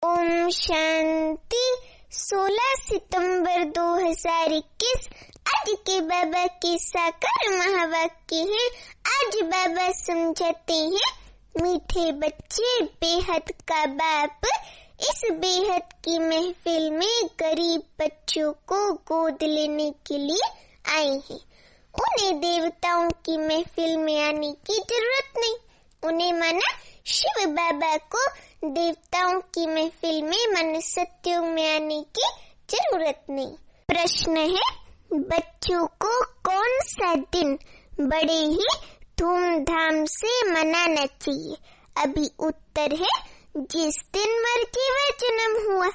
ओम शांति। 16 सितंबर 2021 आज के बाबा के साकार महावाक्य है। आज बाबा समझाते हैं, मीठे बच्चे बेहद का बाप इस बेहद की महफिल में गरीब बच्चों को गोद लेने के लिए आए हैं। उन्हें देवताओं की महफिल में आने की जरूरत नहीं। उन्हें माना शिव बाबा को देवताओं की महफिल में मन सत्युग में आने की जरूरत नहीं। प्रश्न है, बच्चों को कौन सा दिन बड़े ही धूमधाम से मनाना चाहिए? अभी उत्तर है, जिस दिन मर्जी व जन्म हुआ,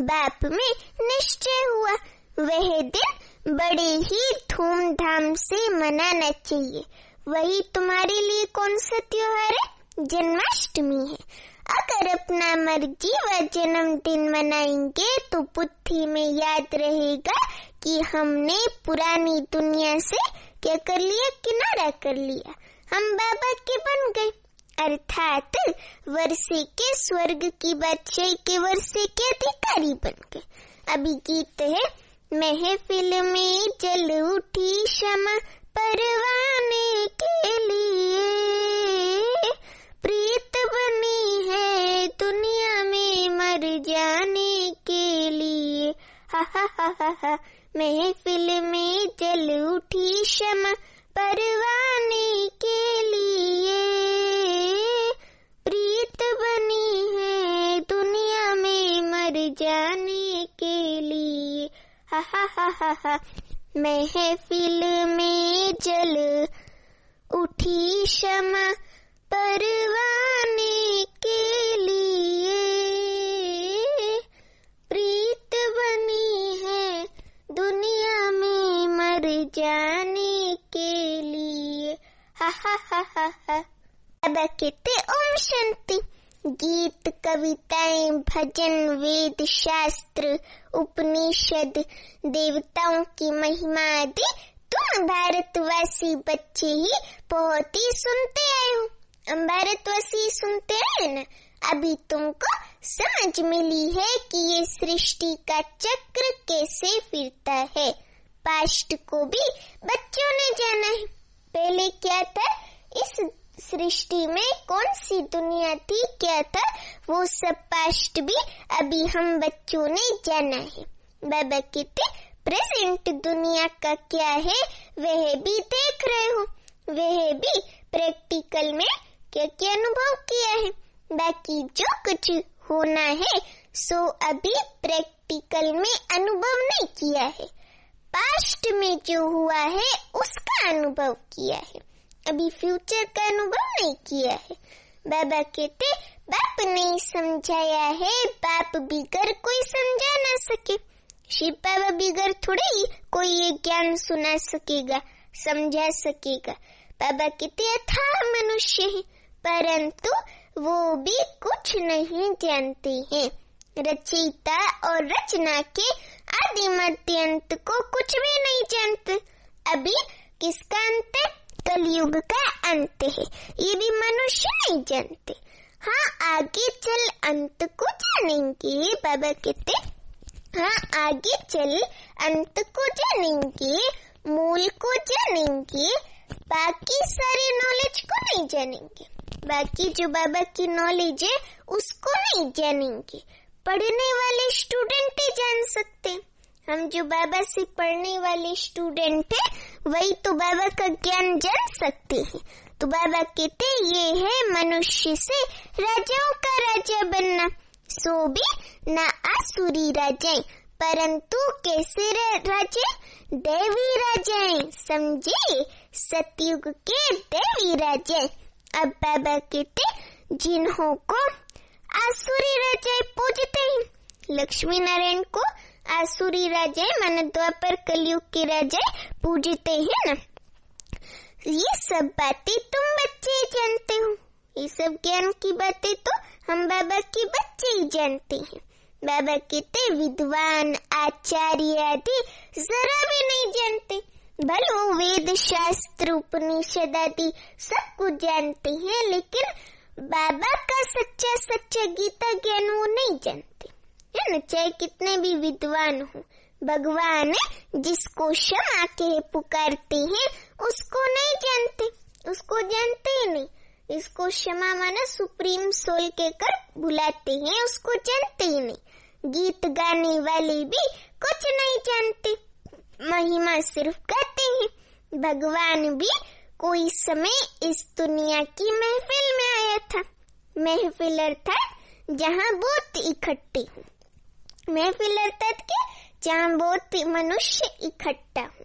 बाप में निश्चय हुआ, वह दिन बड़े ही धूमधाम से मनाना चाहिए। वही तुम्हारे लिए कौन सा त्योहार है? जन्माष्टमी है। अगर अपना मर्जी व जन्मदिन मनाएंगे तो बुद्धि में याद रहेगा कि हमने पुरानी दुनिया से क्या कर लिया, किनारा कर लिया। हम बाबा के बन गए, अर्थात वर्षे के स्वर्ग की बादशाही के वर्षे के अधिकारी बन गए। अभी गीत है, महफिल में जल उठी क्षमा परवाने के लिए, प्रीत बनी है दुनिया में मर जाने के लिए। हा हा हा हा हा। महफिल में जल उठी क्षमा परवाने के लिए, प्रीत बनी है दुनिया में मर जाने के लिए। हा हा हा हा हा। महफिल में जल उठी क्षमा परवाने के लिए, प्रीत बनी है दुनिया में मर जाने के लिए। हा हा हा हा हा। बाबा कहते ओम शांति। गीत, कविताएं, भजन, वेद, शास्त्र, उपनिषद, देवताओं की महिमा आदि तुम भारतवासी बच्चे ही बहुत ही सुनते आए हो। हम भारतवासी सुनते आए ना। अभी तुमको समझ मिली है कि ये सृष्टि का चक्र कैसे फिरता है। पास्ट को भी बच्चों ने जाना है। पहले क्या था, इस सृष्टि में कौन सी दुनिया थी, क्या था, वो सब पास्ट भी अभी हम बच्चों ने जाना है। बाबा कहते प्रेजेंट दुनिया का क्या है वह भी देख रहे हो, वह भी प्रैक्टिकल में क्या क्या अनुभव किया है। बाकी जो कुछ होना है सो अभी प्रैक्टिकल में अनुभव नहीं किया है। पास्ट में जो हुआ है उसका अनुभव किया है, अभी फ्यूचर का अनुभव नहीं किया है। बाबा कहते बाप ने समझाया है, बाप बिगर कोई समझा ना सके। शिव बाबा बिगर थोड़े ही कोई ये ज्ञान सुना सकेगा, समझा सकेगा। बाबा कहते अथाह मनुष्य है, परंतु वो भी कुछ नहीं जानते हैं। रचयिता और रचना के आदि मध्य अंत को कुछ भी नहीं जानते। अभी किसका अंत है? कलयुग का अंत है, ये भी मनुष्य नहीं जानते। हाँ, आगे चल अंत को जानेंगे। बाबा कहते हाँ, आगे चल अंत को जानेंगे, मूल को जानेंगे, बाकी सारे नॉलेज को नहीं जानेंगे। बाकी जो बाबा की नॉलेज है उसको नहीं जानेंगे। पढ़ने वाले स्टूडेंट ही जान सकते। हम जो बाबा से पढ़ने वाले स्टूडेंट है वही तो बाबा का ज्ञान जान सकते हैं। तो बाबा कहते ये है मनुष्य से राजाओं का राजा बनना। सो भी ना आसुरी राजाएं, परंतु कैसे राजे? देवी राजाएं, समझे? सतयुग के देवी राजाएं। अब बाबा कहते जिन्हों को आसुरी राजाएं पूजते हैं, लक्ष्मी नारायण को आसुरी राजाएं माना द्वापर कलयुग के राजाएं पूजते हैं ना। ये सब बातें तुम बच्चे ही जानते हो। ये सब ज्ञान की बातें तो हम बाबा के बच्चे ही जानते हैं। बाबा कहते विद्वान आचार्य आदि जरा भी नहीं जानते। भले वो वेद शास्त्र उपनिषद आदि सब कुछ जानते हैं, लेकिन बाबा का सच्चा गीता ज्ञान वो नहीं जानते। है न, चाहे कितने भी विद्वान हो, भगवान जिसको क्षमा के पुकारते हैं उसको नहीं जानते, उसको जानते ही नहीं। इसको क्षमा माना सुप्रीम सोल के कर बुलाते हैं, उसको जानते ही नहीं। गीत गाने वाले भी कुछ नहीं जानते, महिमा सिर्फ गाते हैं। भगवान भी कोई समय इस दुनिया की महफिल में आया था। महफिल अर्थात जहाँ बहुत इकट्ठे हो, महफिल अर्थात क्या, जहाँ बहुत मनुष्य इकट्ठा हो।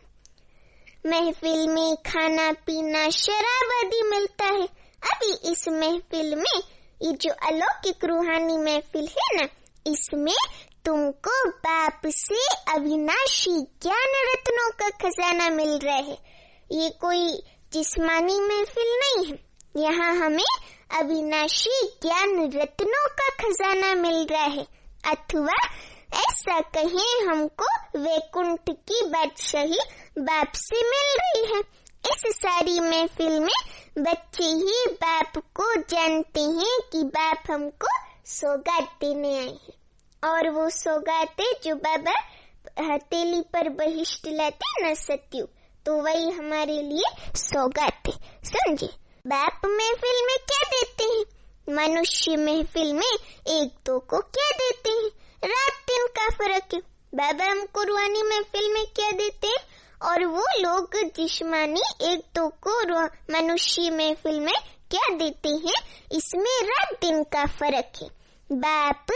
महफिल में खाना पीना शराब आदि मिलता है। अभी इस महफिल में, ये जो अलौकिक रूहानी महफिल है ना, इसमें तुमको बाप से अविनाशी ज्ञान रत्नों का खजाना मिल रहा है। ये कोई जिस्मानी महफिल नहीं है, यहाँ हमें अविनाशी ज्ञान रत्नों का खजाना मिल रहा है, अथवा ऐसा कहें हमको वैकुंठ की बादशाही बाप से मिल रही है। इस सारी महफिल में बच्चे ही बाप को जानते हैं कि बाप हमको सौगात देने आए हैं, और वो सौगातें जो बाबा हथेली पर बहिष्ट लाते न सत्यु, तो वही हमारे लिए सौगात है, समझे। बाप महफिल में क्या देते हैं, मनुष्य महफिल में एक दो को क्या देते हैं, रात दिन का फर्क है। बाबा हमको रूहानी महफिल में क्या देते हैं, और वो लोग जिस्मानी एक दो को मनुष्य महफिल में क्या देते हैं, इसमें रात दिन का फर्क है। बाप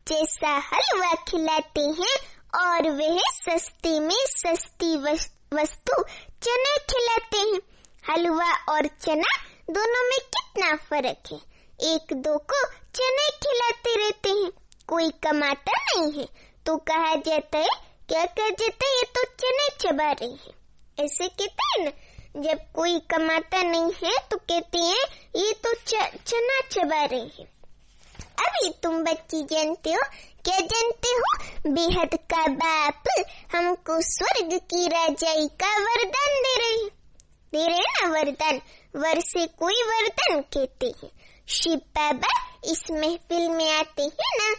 जैसा हलवा खिलाते हैं और वह सस्ते में सस्ती वस्तु चने खिलाते हैं। हलवा और चना दोनों में कितना फर्क है। एक दो को चने खिलाते रहते हैं, कोई कमाता नहीं है तो कहा जाता है, क्या कहा जाता है, ये तो चने चबा रहे हैं, ऐसे कहते हैं ना। जब कोई कमाता नहीं है तो कहते हैं ये तो चना चबा रहे हैं। अभी तुम बच्ची जानते हो, क्या जानते हो, बेहद का बाप हमको स्वर्ग की राजाई का वरदान दे रहे हैं ना, वरदान, वर से कोई वरदान कहते हैं। शिव बाबा इस महफिल में आते हैं ना,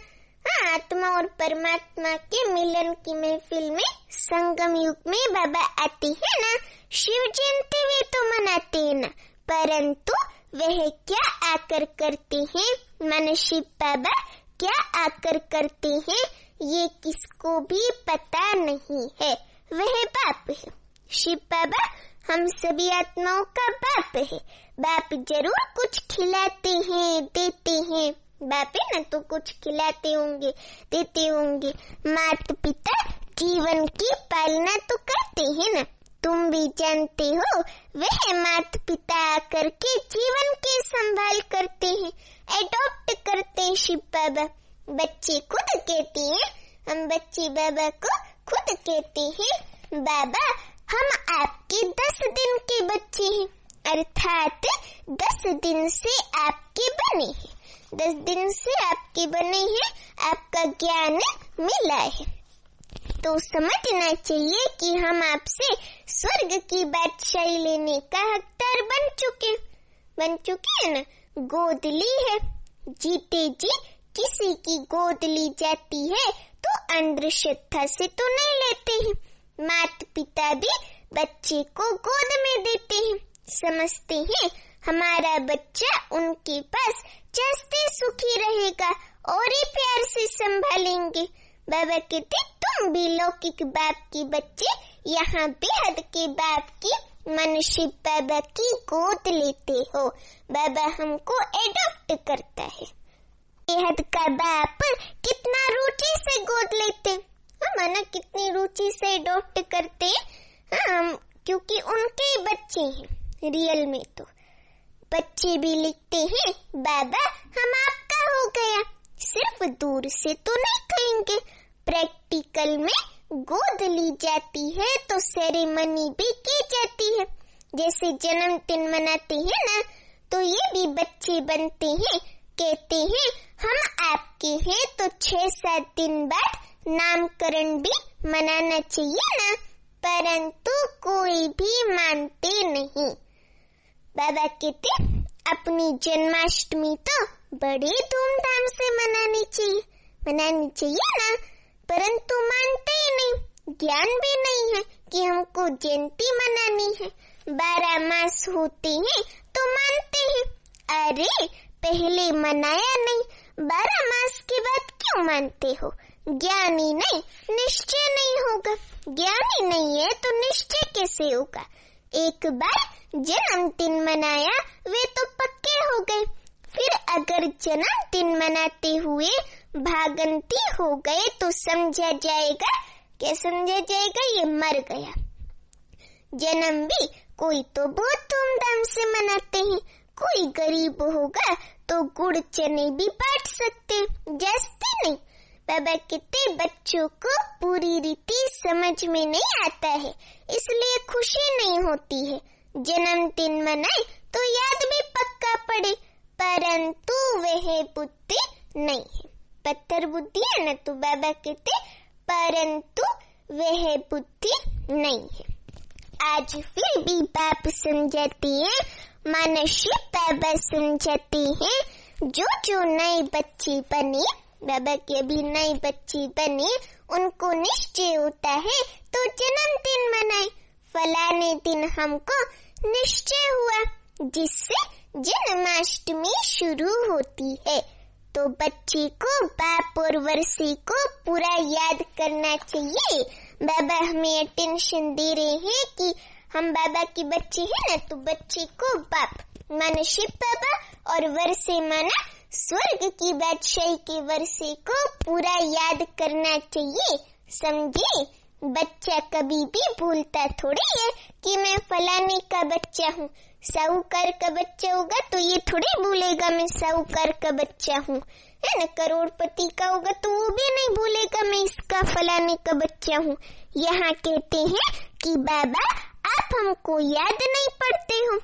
हाँ, आत्मा और परमात्मा के मिलन की महफिल में संगम युग में बाबा आते हैं ना। शिव जयंती भी तो मनाते हैं ना, परंतु वह क्या आकर करते हैं, मन शिव बाबा क्या आकर करते हैं, ये किसको भी पता नहीं है। वह बाप है, शिव बाबा हम सभी आत्माओं का बाप है। बाप जरूर कुछ खिलाते हैं, देते हैं, बाप है ना, तो कुछ खिलाते होंगे, देते होंगे। माता पिता जीवन की पालना तो करते हैं ना, तुम भी जानते हो, वह माता पिता आकर के जीवन की संभाल करते हैं, एडॉप्ट करते हैं। शिव बाबा बच्चे खुद कहते हैं, हम बच्चे बाबा को खुद कहते हैं, बाबा हम आपके 10 दिन के बच्चे हैं, अर्थात 10 दिन से आपके बने हैं, 10 दिन से आपके बने हैं, आपका ज्ञान मिला है। तो समझना चाहिए कि हम आपसे स्वर्ग की बादशाही लेने का हकदार बन चुके हैं ना। गोद ली है, जीते जी किसी की गोद ली जाती है तो अंधश्रद्धा से तो नहीं लेते हैं। माता पिता भी बच्चे को गोद में देते हैं, समझते हैं हमारा बच्चा उनके पास जस्ते सुखी रहेगा और ही प्यार से संभालेंगे। बाबा कहते तुम भी लौकिक बाप के बच्चे यहाँ बेहद के बाप की मनुष्य बाबा की गोद लेते हो। बाबा हमको एडॉप्ट करता है। बेहद का बाप कितना रुचि से गोद लेते, माना कितनी रुचि से एडॉप्ट करते, हाँ, क्योंकि उनके बच्चे हैं। रियल में तो बच्चे भी लिखते हैं, बाबा हम आपका हो गया, सिर्फ दूर से तो नहीं कहेंगे। प्रैक्टिकल में गोद ली जाती है तो सेरेमनी भी की जाती है, जैसे जन्मदिन मनाते हैं ना, तो ये भी बच्चे बनते हैं, कहते हैं हम आपके हैं, तो 6-7 दिन बाद नामकरण भी मनाना चाहिए ना, परंतु कोई भी मानते नहीं। बाबा कहते अपनी जन्माष्टमी तो बड़े धूमधाम से मनानी चाहिए। मनानी चाहिए ना, परंतु मानते ही नहीं। ज्ञान भी नहीं है कि हमको जयंती मनानी है। 12 मास होते हैं तो मानते हैं। अरे पहले मनाया नहीं, 12 मास के बाद क्यों मानते हो? ज्ञान ही नहीं, निश्चय नहीं होगा। ज्ञान ही नहीं है तो निश्चय कैसे होगा? एक बार जन्मदिन मनाया, वे तो पक्के हो गए। फिर अगर जन्मदिन मनाते हुए भागंती हो गए तो समझा जाएगा, क्या समझा जाएगा? ये मर गया। जन्म भी कोई तो बहुत धूमधाम से मनाते हैं, कोई गरीब होगा तो गुड़ चने भी बांट सकते, जस्ती नहीं। बाबा कहते बच्चों को पूरी रीति समझ में नहीं आता है, इसलिए खुशी नहीं होती है। जन्मदिन मनाए तो याद भी पक्का पड़े, परंतु वह बुद्धि नहीं है। पत्थर बुद्धि है ना, तो बाबा कहते परंतु वह बुद्धि नहीं है। आज फिर भी बाप समझाते हैं, मानसी बाबा समझाते हैं, जो नए बच्चे बने, बाबा के अभी नए बच्चे बने, उनको निश्चय होता है तो जन्मदिन मनाए। फलाने दिन हमको निश्चय हुआ, जिससे जन्माष्टमी शुरू होती है, तो बच्चे को बाप और वर्षे को पूरा याद करना चाहिए। बाबा हमें अटेंशन दे रहे हैं कि हम बाबा के बच्चे हैं ना, तो बच्चे को बाप माना शिव बाबा और वर्षे माना स्वर्ग की बादशाही के वर्षे को पूरा याद करना चाहिए। समझे? बच्चा कभी भी भूलता थोड़ी है कि मैं फलाने का बच्चा हूँ। साहूकार का बच्चा होगा तो ये थोड़ी भूलेगा मैं साहूकार का बच्चा हूँ, है ना। करोड़पति का होगा तो वो भी नहीं भूलेगा मैं इसका फलाने का बच्चा हूँ। यहाँ कहते हैं कि बाबा आप हमको याद नहीं पढ़ते हो,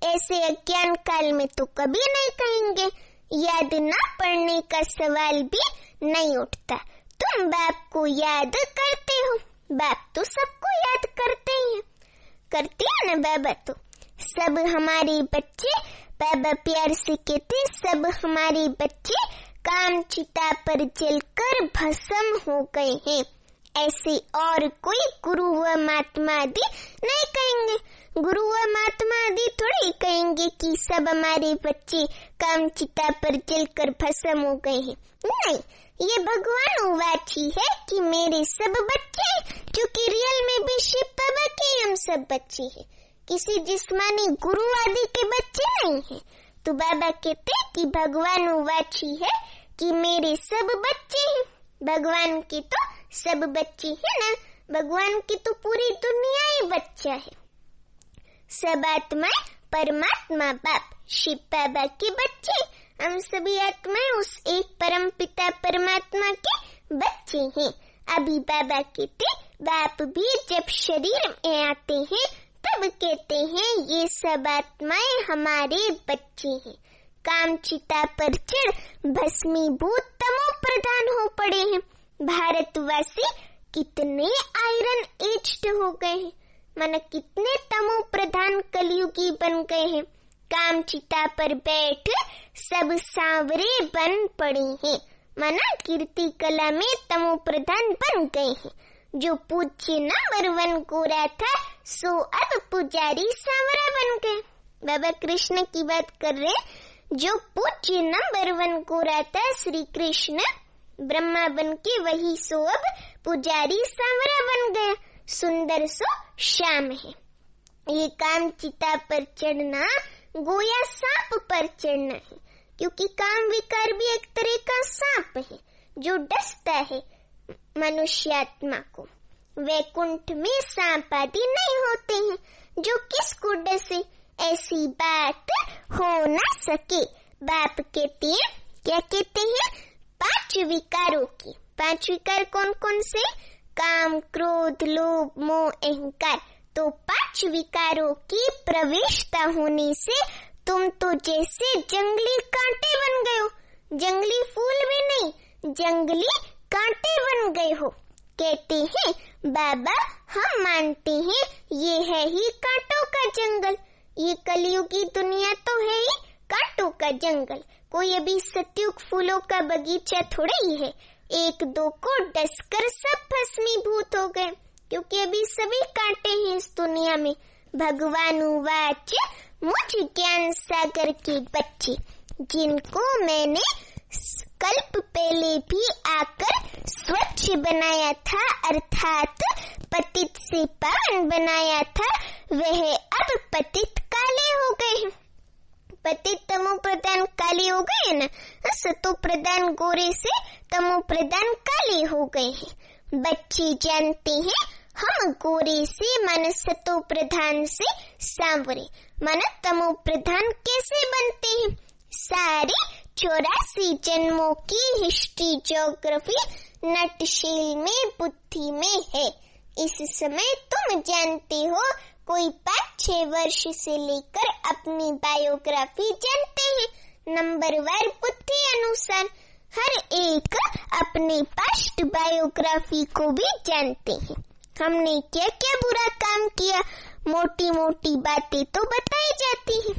ऐसे अज्ञान काल में तो कभी नहीं कहेंगे। याद ना पढ़ने का सवाल भी नहीं उठता। तुम बाप को याद करते हो, बाप तो सबको याद करते हैं, करते हैं ना बाबा। तो सब हमारे बच्चे, बाबा प्यार से कहते, सब हमारे बच्चे काम चिता पर जलकर भस्म हो गए हैं। ऐसे और कोई गुरु व महात्मा आदि नहीं कहेंगे। गुरु व महात्मा आदि थोड़ी कहेंगे कि सब हमारे बच्चे काम चिता पर जलकर भस्म हो गए हैं। नहीं, ये भगवान उवाची है कि मेरे सब बच्चे, जो कि रियल में भी शिव बाबा के हम सब बच्चे हैं, किसी जिस्मानी गुरु आदि के बच्चे नहीं हैं। तो बाबा कहते कि भगवान उवाची है कि मेरे सब बच्चे हैं। भगवान के तो सब बच्चे हैं ना, भगवान की तो पूरी दुनिया ही बच्चा है। सब आत्माएं परमात्मा बाप शिव बाबा के बच्चे, हम सभी आत्माएं उस एक परम पिता परमात्मा के बच्चे हैं। अभी बाबा कहते बाप भी जब शरीर में आते हैं तब कहते हैं ये सब आत्माएं हमारे बच्चे हैं। काम चिता पर चढ़ भस्मीभूत तमो प्रधान हो पड़े हैं। भारतवासी कितने आयरन एज्ड हो गए हैं, माना कितने तमो प्रधान कलयुगी बन गए हैं। काम चिता पर बैठ सब सांवरे बन पड़े हैं, माना कीर्ति कला में तमो प्रधान बन गए हैं। जो पूज्य नंबर 1 गोरा था सो अब पुजारी सांवरा बन गए। बाबा कृष्ण की बात कर रहे, जो पूज्य नंबर 1 गोरा था श्री कृष्ण ब्रह्मा बन के, वही सो अब पुजारी सांवरा बन गया, सुंदर सो श्याम है। ये काम चिता पर चढ़ना गोया सांप पर चढ़ना है, क्योंकि काम विकार भी एक तरह का सांप है जो डसता है मनुष्यात्मा को। वैकुंठ में सांप आदि नहीं होते हैं जो किसको डसे, ऐसी बात हो न सके। बाप कहते हैं, क्या कहते हैं? 5 विकारों की। 5 विकार कौन कौन से? काम, क्रोध, लोभ, मोह, अहंकार। तो 5 विकारों की प्रवेशता होने से तुम तो जैसे जंगली कांटे बन गए हो, जंगली फूल भी नहीं, जंगली कांटे बन गए हो। कहते हैं बाबा हम मानते हैं ये है ही कांटों का जंगल, ये कलयुगी दुनिया तो है ही कांटों का जंगल। कोई अभी सतयुग फूलों का बगीचा थोड़ा ही है। एक दो को डसकर सब भस्मीभूत हो गए, क्योंकि अभी सभी कांटे हैं इस दुनिया में। भगवान उवाच, मुझ ज्ञान सागर के बच्चे, जिनको मैंने कल्प पहले भी आकर स्वच्छ बनाया था, अर्थात पतित से पावन बनाया था, वह अब पतित काले हो गए हैं। पतित तमो प्रधान काले हो गए ना, सतो प्रधान गोरे से तमो प्रधान काले हो गए हैं। बच्चे जानते हैं हम गोरे से मन सतो प्रधान से सांवरे मन तमो प्रधान कैसे बनते हैं। सारे 84 जन्मों की हिस्ट्री ज्योग्राफी नटशेल में बुद्धि में है। इस समय तुम जानते हो, कोई 5-6 वर्ष से लेकर अपनी बायोग्राफी जानते हैं। नंबरवार बुद्धि अनुसार हर एक अपने पास्ट बायोग्राफी को भी जानते हैं। हमने क्या क्या बुरा काम किया, मोटी मोटी बातें तो बताई जाती हैं।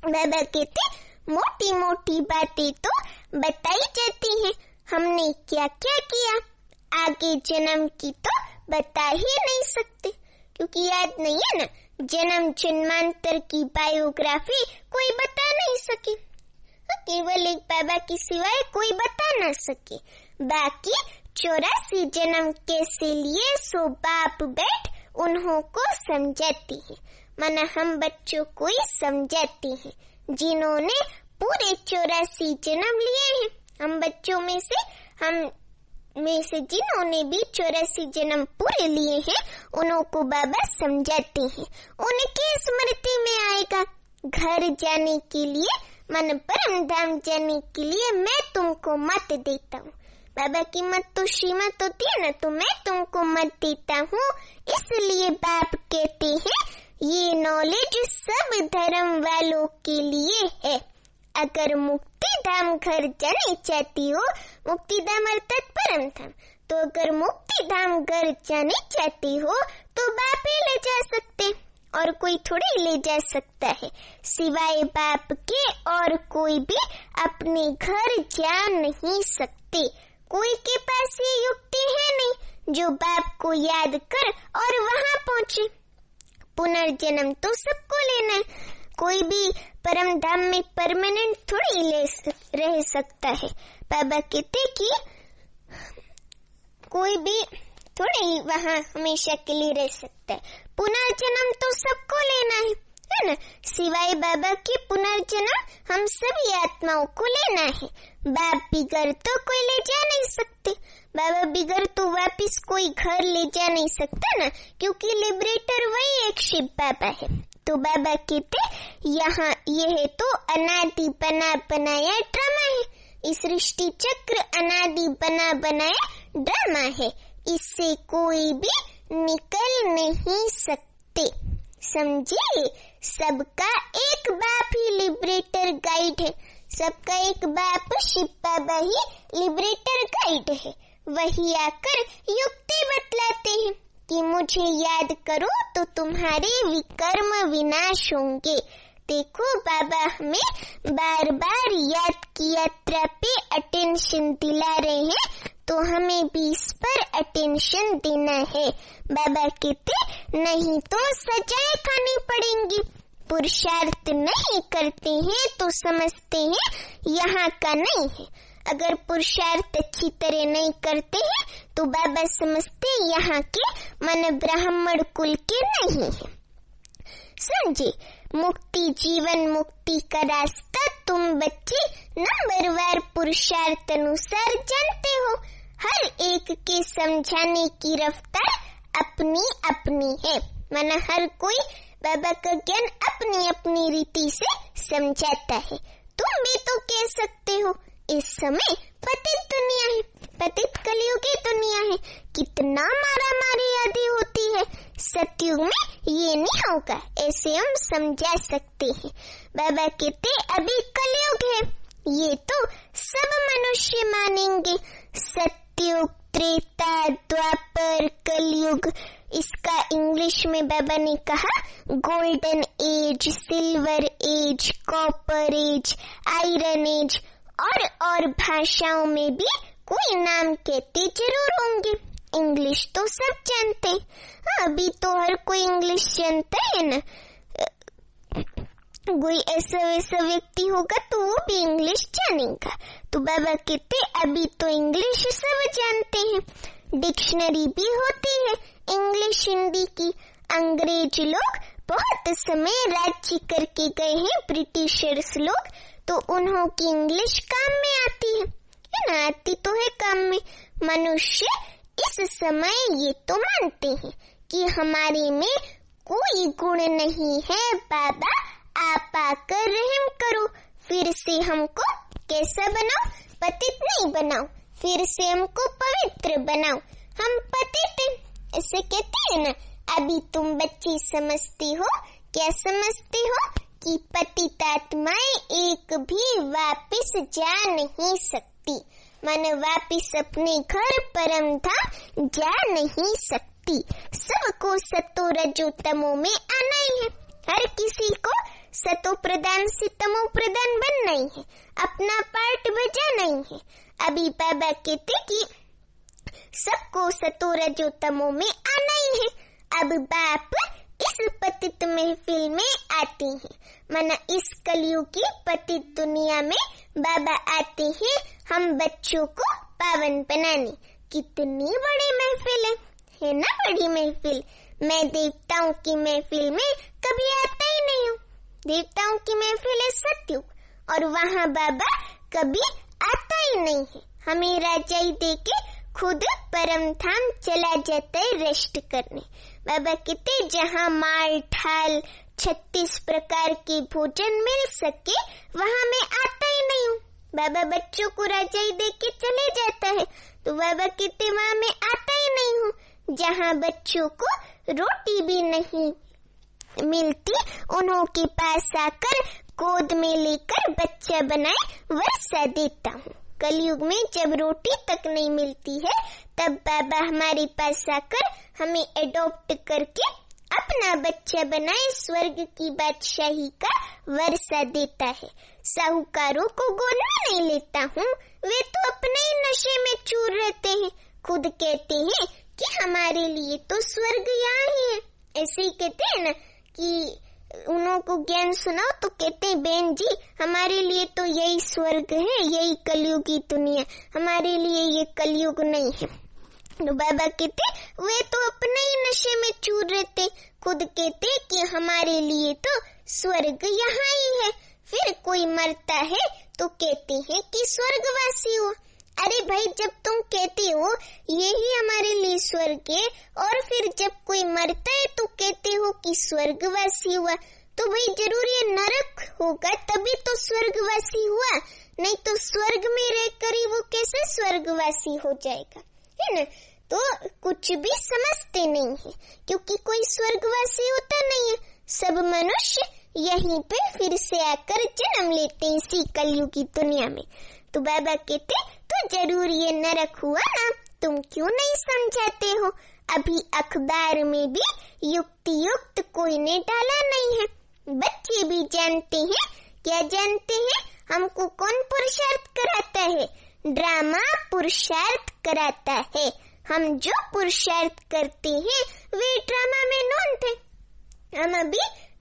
बाबा कहते मोटी मोटी बातें तो बताई जाती हैं, हमने क्या क्या किया आगे जन्म की तो बता ही नहीं सकते, क्योंकि याद नहीं है ना। जन्म जन्मांतर की बायोग्राफी कोई बता नहीं सके, केवल एक बाबा की सिवाय कोई बता ना सके। बाकी 84 जन्म कैसे लिए सो बाप बैठ उन्हों को समझाती है। माना हम बच्चों को ही समझाते हैं जिन्होंने पूरे 84 जन्म लिए हैं। हम बच्चों में से जिन्होंने भी 84 जन्म पूरे लिए हैं, उन्हों को बाबा समझाते हैं। उनकी स्मृति में आएगा घर जाने के लिए, मन परम धाम जाने के लिए मैं तुमको मत देता हूँ। बाबा की मत तो श्रीमत होती है ना, तो मैं तुमको मत देता हूँ। इसलिए बाप कहते हैं ये नॉलेज सब धर्म वालों के लिए है। अगर मुक्ति धाम घर जाने चाहती हो, मुक्ति धाम अर्थात परम धाम, तो अगर मुक्ति धाम घर जाने चाहती हो तो बाप ही ले जा सकते, और कोई थोड़ी ले जा सकता है। सिवाय बाप के और कोई भी अपने घर जा नहीं सकते। कोई के पास ये युक्ति है नहीं जो बाप को याद कर और वहाँ पहुँचे। पुनर्जन्म तो सबको लेना है, कोई भी परम धाम में परमानेंट थोड़ी रह सकता है। बाबा कहते कि कोई भी थोड़ी वहाँ हमेशा के लिए रह सकता है। पुनर्जन्म तो सबको लेना है ना। सिवाय बाबा के पुनर्जन्म हम सभी आत्माओं को लेना है। बाप बिगर तो कोई ले जा नहीं सकते, बाबा बिगर तो वापिस कोई घर ले जा नहीं सकता ना, क्योंकि लिबरेटर वही एक शिव बाबा है। तो बाबा कहते यहाँ यह तो अनादि बना बनाया ड्रामा है। इस सृष्टि चक्र अनादि बना बनाया ड्रामा है, इससे कोई भी निकल नहीं सकते। समझे? सबका एक बाप ही लिबरेटर गाइड है, सबका एक बाप शिव बाबा ही लिबरेटर गाइड है। वही आकर युक्ति बतलाते हैं कि मुझे याद करो तो तुम्हारे विकर्म विनाश होंगे। देखो बाबा हमें बार बार याद की यात्रा पे अटेंशन दिला रहे हैं, तो हमें भी इस पर अटेंशन देना है। बाबा कहते नहीं तो सजाएं खानी पड़ेंगी। पुरुषार्थ नहीं करते हैं तो समझते हैं यहाँ का नहीं है। अगर पुरुषार्थ अच्छी तरह नहीं करते हैं तो बाबा समझते यहाँ के मन ब्राह्मण कुल के नहीं है। समझे? मुक्ति जीवन मुक्ति का रास्ता तुम बच्चे नंबरवार पुरुषार्थ अनुसार जानते हो। हर एक के समझाने की रफ्तार अपनी अपनी है। माना हर कोई बाबा का ज्ञान अपनी अपनी रीति से समझाता है। तुम भी तो कह सकते हो इस समय पतित दुनिया है, पतित कलयुगी दुनिया है, कितना मारा मारी आदि होती है। सतयुग में ये नहीं होगा, ऐसे हम समझा सकते हैं। बाबा कहते अभी कलयुग है, ये तो सब मनुष्य मानेंगे। सतयुग त्रेता, द्वापर, कलयुग। इसका इंग्लिश में बाबा ने कहा golden age, silver age, copper age, iron age और भाषाओं में भी कोई नाम कहते जरूर होंगे। इंग्लिश तो सब जानते हैं। अभी तो हर कोई इंग्लिश जानता है ना। कोई ऐसा वैसा व्यक्ति होगा तो वो भी इंग्लिश जानेगा। तो बाबा कहते अभी तो इंग्लिश सब जानते हैं। डिक्शनरी भी होती है इंग्लिश हिंदी की। अंग्रेज लोग बहुत समय राज्य करके गए हैं, ब्रिटिशर्स लोग, तो उन्हों की इंग्लिश काम में आती है ना, आती तो है काम में। मनुष्य इस समय ये तो मानते हैं कि हमारे में कोई गुण नहीं है। बाबा आप आकर रहम करो, फिर से हमको कैसा बनाओ, पतित नहीं बनाओ, फिर से हमको पवित्र बनाओ। हम पतित हैं ऐसे कहते हैं ना। अभी तुम बच्चे समझते हो, क्या समझते हो कि पतित आत्माएं एक भी वापस जा नहीं सकती, मन वापिस अपने घर परम धाम जा नहीं सकती। सबको सतो रजो तमो में आना ही है। हर किसी को सतो प्रधान से तमो प्रधान बनना ही है, अपना पार्ट बजाना ही है। अभी बाबा कहते कि सबको सतो रजो तमो में आना ही है। अब बाप इस पतित महफिल में आते हैं, माना इस कलयुग की पतित दुनिया में बाबा आते हैं हम बच्चों को पावन बनाने। कितनी बड़ी महफिल है ना, बड़ी महफिल। मैं देवताओं की महफिल में कभी आता ही नहीं हूँ। देवताओं की महफिल है सत्युग, और वहाँ बाबा कभी आता ही नहीं है। हमें राजाई देके खुद परम धाम चला जाता है रेस्ट करने। बाबा कहते जहाँ माल ठाल 36 प्रकार के भोजन मिल सके वहाँ मैं आता ही नहीं हूँ। बाबा बच्चों को राजाई देके चले जाता है, तो बाबा कहते वहाँ मैं आता ही नहीं हूँ। जहाँ बच्चों को रोटी भी नहीं मिलती, उन्हों के पास आकर गोद में लेकर बच्चा बनाए वर्षा देता हूँ। कलयुग में जब रोटी तक नहीं मिलती है, तब बाबा हमारे पास आकर हमें एडॉप्ट करके अपना बच्चा बनाए स्वर्ग की बादशाही का वर्षा देता है। साहूकारों को गोद में नहीं लेता हूँ, वे तो अपने ही नशे में चूर रहते हैं। खुद कहते हैं कि हमारे लिए तो स्वर्ग यहाँ ही है। ऐसे ही कहते हैं ना कि उन्हों को ज्ञान सुनाओ तो कहते हैं बहन जी हमारे लिए तो यही स्वर्ग है, यही कलयुग की दुनिया, हमारे लिए ये कलयुग नहीं है। तो बाबा कहते वे तो अपने ही नशे में चूर रहते। खुद कहते कि हमारे लिए तो स्वर्ग यहाँ ही है। फिर कोई मरता है तो कहते हैं कि स्वर्गवासी हो। अरे भाई जब तुम कहते हो यही हमारे लिए स्वर्ग है, और फिर जब कोई मरता है तो कहते हो कि स्वर्गवासी हुआ, तो भाई जरूर ये नरक होगा तभी तो स्वर्गवासी हुआ, नहीं तो स्वर्ग में रहकर ही वो कैसे स्वर्गवासी हो जाएगा, है ना। तो कुछ भी समझते नहीं है, क्योंकि कोई स्वर्गवासी होता नहीं है। सब मनुष्य यहीं पे फिर से आकर जन्म लेते हैं इसी कलयुग की दुनिया में। तो बाबा कहते तो जरूर ये नरक हुआ ना, तुम क्यों नहीं समझाते हो। अभी अखबार में भी युक्ति युक्त कोई ने डाला नहीं है। बच्चे भी जानते हैं। क्या जानते हैं? हमको कौन पुरुषार्थ कराता है? ड्रामा पुरुषार्थ कराता है। हम जो पुरुषार्थ करते हैं वे ड्रामा में नोन थे। हम अभी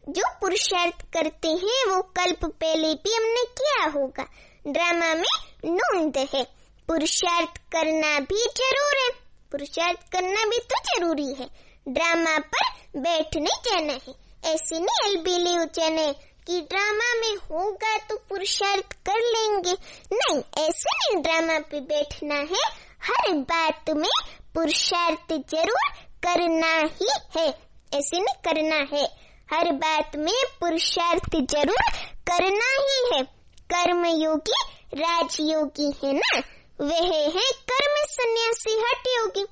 जो पुरुषार्थ करते हैं वो कल्प पहले भी हमने किया होगा। ड्रामा में नोंद है। पुरुषार्थ करना भी जरूर है, पुरुषार्थ करना भी तो जरूरी है। ड्रामा पर बैठने जाना है, ऐसे नहीं अलबेले हो जाना है कि ड्रामा में होगा तो पुरुषार्थ कर लेंगे। नहीं, ऐसे नहीं ड्रामा पे बैठना है। हर बात में पुरुषार्थ जरूर करना ही है, ऐसे नहीं करना है। हर बात में पुरुषार्थ जरूर करना ही है। कर्म योगी राजयोगी है ना, वह है कर्म सन्यासी हठ योगी।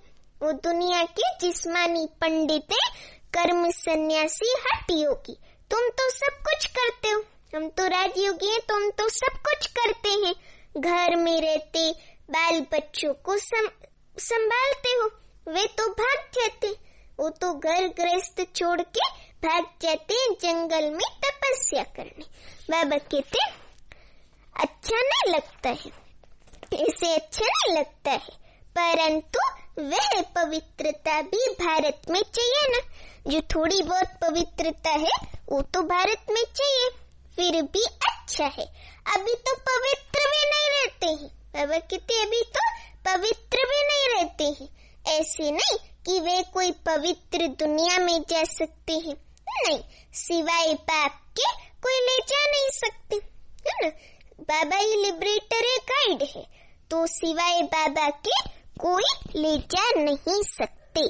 वो दुनिया के जिस्मानी पंडित है, कर्म सन्यासी हठ योगी। तुम तो सब कुछ करते हो, हम तो राजयोगी हैं, तुम तो सब कुछ करते हैं। घर में रहते बाल बच्चों को संभालते हो? वे तो भाग जाते, वो तो घर गृहस्थ छोड़ के भाग जाते जंगल में तपस्या करने। बाबा कहते अच्छा नहीं लगता है, इसे अच्छा नहीं लगता है, परंतु वह पवित्रता भी भारत में चाहिए ना। जो थोड़ी बहुत पवित्रता है वो तो भारत में चाहिए, फिर भी अच्छा है। अभी तो पवित्र भी नहीं रहते हैं, बाबा कहते अभी तो पवित्र भी नहीं रहते हैं। ऐसे नहीं कि वे कोई पवित्र दुनिया में जा सकते हैं, नहीं, सिवाय पाप के कोई ले जा नहीं सकते, है ना। बाबा ही लिबरेटर है, गाइड है, तो सिवाय बाबा के कोई ले जा नहीं सकते।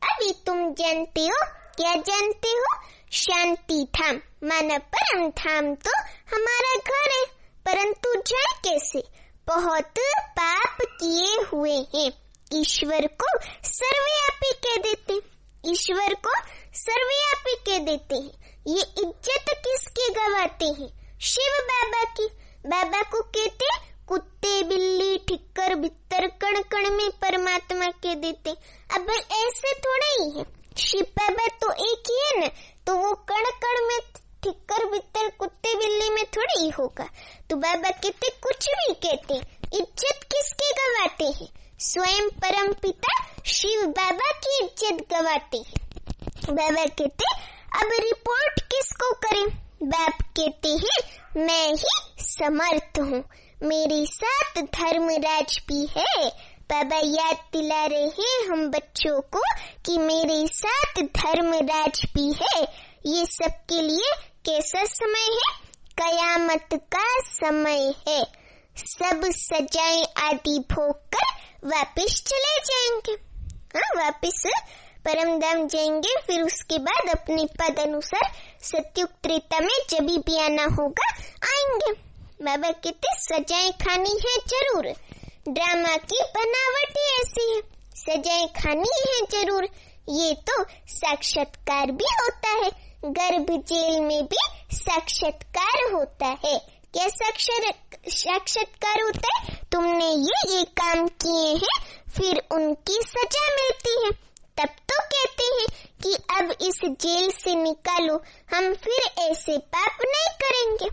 अभी तुम जानते हो, क्या जानते हो? शांति धाम माना परम धाम तो हमारा घर है, परंतु जाए कैसे? बहुत पाप किए हुए हैं। ईश्वर को सर्वव्यापी कह देते, ईश्वर को सर्वव्यापी कह देते हैं। ये इज्जत किसकी गवाते हैं? शिव बाबा की। बाबा को कहते कुत्ते बिल्ली ठिक्कर भित्तर कण कण में परमात्मा के देते। अब ऐसे थोड़ा ही है, शिव बाबा तो एक ही है ना, तो वो कण कण में ठिक्कर भित्तर कुत्ते बिल्ली में थोड़ी ही होगा। तो बाबा कहते कुछ भी कहते, इज्जत किसकी गवाते हैं? स्वयं परम पिता शिव बाबा की इज्जत गवाते हैं। बाबा कहते अब रिपोर्ट किसको करें? बाप कहते हैं मैं ही समर्थ हूँ, मेरे साथ धर्मराज भी है। बाबा याद दिला रहे हैं हम बच्चों को कि मेरे साथ धर्मराज भी है। ये सबके लिए कैसा समय है? कयामत का समय है। सब सजाएं आदि भोग कर वापिस चले जाएंगे, हाँ, वापिस परम धाम जाएंगे। फिर उसके बाद अपने पद अनुसार सत्युग त्रेता में जब भी आना होगा आएंगे। बाबा कहते सजाएं खानी है जरूर, ड्रामा की बनावट ही ऐसी है, सजाएं खानी है जरूर। ये तो साक्षात्कार भी होता है, गर्भ जेल में भी साक्षात्कार होता है। क्या साक्षात्कार होता है? तुमने ये काम किए हैं, फिर उनकी सजा मिलती है। तब तो कहते हैं कि अब इस जेल से निकालो, हम फिर ऐसे पाप नहीं करेंगे,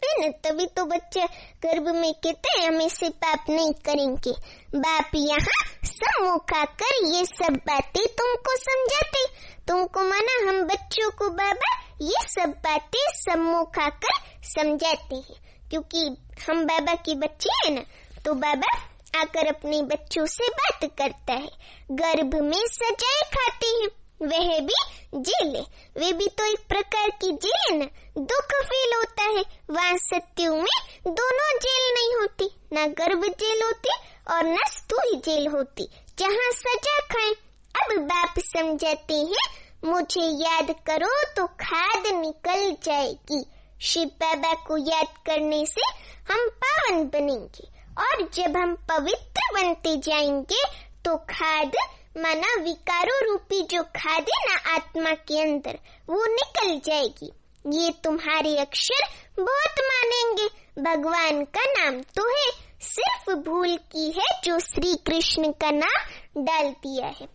है न। तभी तो बच्चे गर्भ में कहते हैं हम ऐसे पाप नहीं करेंगे। बाप यहाँ सम्मुख आकर ये सब बातें तुमको समझाते, तुमको माना हम बच्चों को बाबा ये सब बातें सम्मुख आकर समझाते हैं, क्योंकि हम बाबा के बच्चे हैं ना। तो बाबा आकर अपने बच्चों से बात करता है। गर्भ में सजाएं खाते हैं, वह भी जेल है, वे भी तो एक प्रकार की जेल है ना। दुख फील होता है, वहाँ सत्युग में दोनों जेल नहीं होती, ना गर्भ जेल होती और न स्थूल जेल होती जहाँ सजा खाएं। अब बाप समझाते हैं मुझे याद करो तो खाद निकल जाएगी। शिव बाबा को याद करने से हम पावन बनेंगे, और जब हम पवित्र बनते जाएंगे तो खाद माना विकारों रूपी जो खाद है ना आत्मा के अंदर, वो निकल जाएगी। ये तुम्हारे अक्षर बहुत मानेंगे, भगवान का नाम तो है, सिर्फ भूल की है जो श्री कृष्ण का नाम डाल दिया है।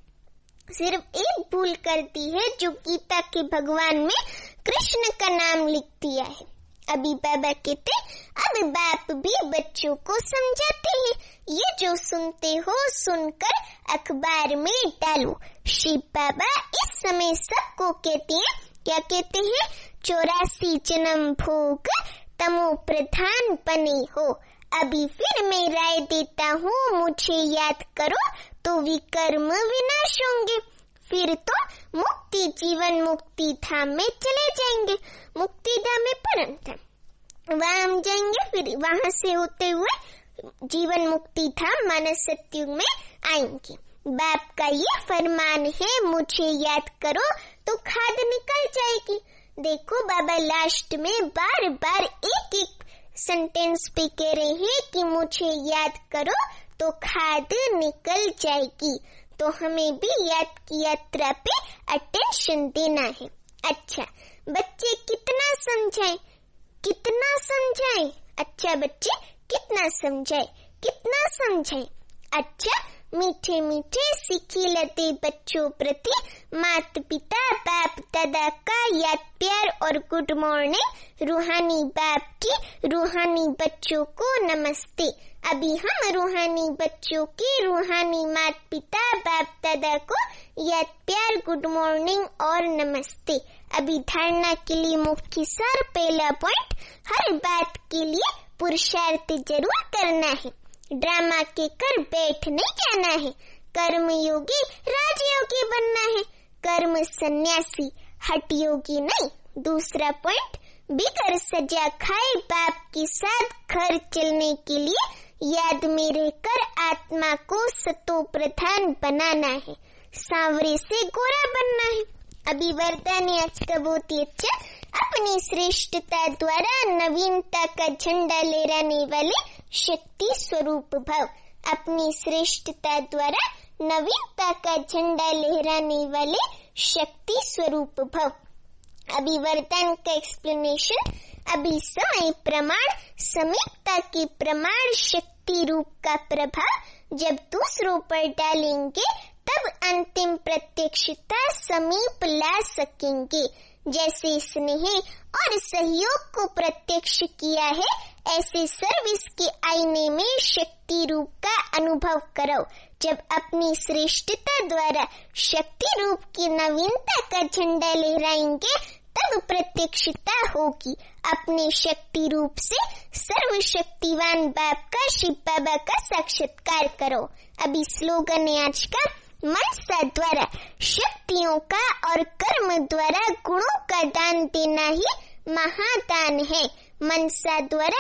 सिर्फ एक भूल कर दी है जो गीता के भगवान में कृष्ण का नाम लिख दिया है। अभी बाबा कहते अब बाप भी बच्चों को समझाते हैं, ये जो सुनते हो सुनकर अखबार में डालो। शिव बाबा इस समय सबको कहते हैं, क्या कहते हैं? 84 जन्म भोग तमो प्रधान बने हो। अभी फिर मैं राय देता हूँ, मुझे याद करो तो विकर्म विनाश होंगे। फिर तो मुक्ति जीवन मुक्ति धाम में चले जाएंगे, मुक्ति धाम में परम धाम, वहाँ हम जाएंगे। फिर वहाँ से होते हुए जीवन मुक्ति धाम मानस सत्युग में आएंगे। बाप का ये फरमान है, मुझे याद करो तो खाद निकल जाएगी। देखो बाबा लास्ट में बार बार एक एक सेंटेंस पे कह रहे हैं कि मुझे याद करो तो खाद निकल जाएगी। तो हमें भी याद की यात्रा पे अटेंशन देना है। अच्छा बच्चे कितना समझाएं, कितना समझाएं? अच्छा बच्चे कितना समझाएं, कितना समझाएं? अच्छा मीठे मीठे सिखिलते बच्चों प्रति माता पिता बाप दादा का याद प्यार और गुड मॉर्निंग। रूहानी बाप की रूहानी बच्चों को नमस्ते। अभी हम रूहानी बच्चों के रूहानी माता पिता बाप दादा को याद प्यार गुड मॉर्निंग और नमस्ते। अभी धारणा के लिए मुख्य सार पहला पॉइंट, हर बात के लिए पुरुषार्थ जरूर करना है। ड्रामा के कर बैठ नहीं जाना है। कर्म योगी राजयोगी बनना है, कर्म सन्यासी हठ योगी नहीं। दूसरा पॉइंट, बिगर सजा खाए बाप के साथ घर चलने के लिए याद में रहकर आत्मा को सतो प्रधान बनाना है। सांवरे से गोरा बनना है। अभी वरदान आज का बहुत ही अच्छा, अपनी श्रेष्ठता द्वारा नवीनता का झंडा लहराने वाले शक्ति स्वरूप भव। अपनी श्रेष्ठता द्वारा नवीनता का झंडा लहराने वाले शक्ति स्वरूप भव। अभी वरदान का एक्सप्लेनेशन। अभी समय प्रमाण समीपता के प्रमाण शक्ति रूप का प्रभाव जब दूसरों पर डालेंगे तब अंतिम प्रत्यक्षता समीप ला सकेंगे। जैसे स्नेह और सहयोग को प्रत्यक्ष किया है, ऐसे सर्विस के आईने में शक्ति रूप का अनुभव करो। जब अपनी श्रेष्ठता द्वारा शक्ति रूप की नवीनता का झंडा लहराएंगे तब प्रत्यक्षता होगी। अपने शक्ति रूप से सर्वशक्तिवान बाप का शिव बाबा का साक्षात्कार करो। अभी स्लोगन है आज का, मनसा द्वारा शक्तियों का और कर्म द्वारा गुणों का दान देना ही महादान है। मनसा द्वारा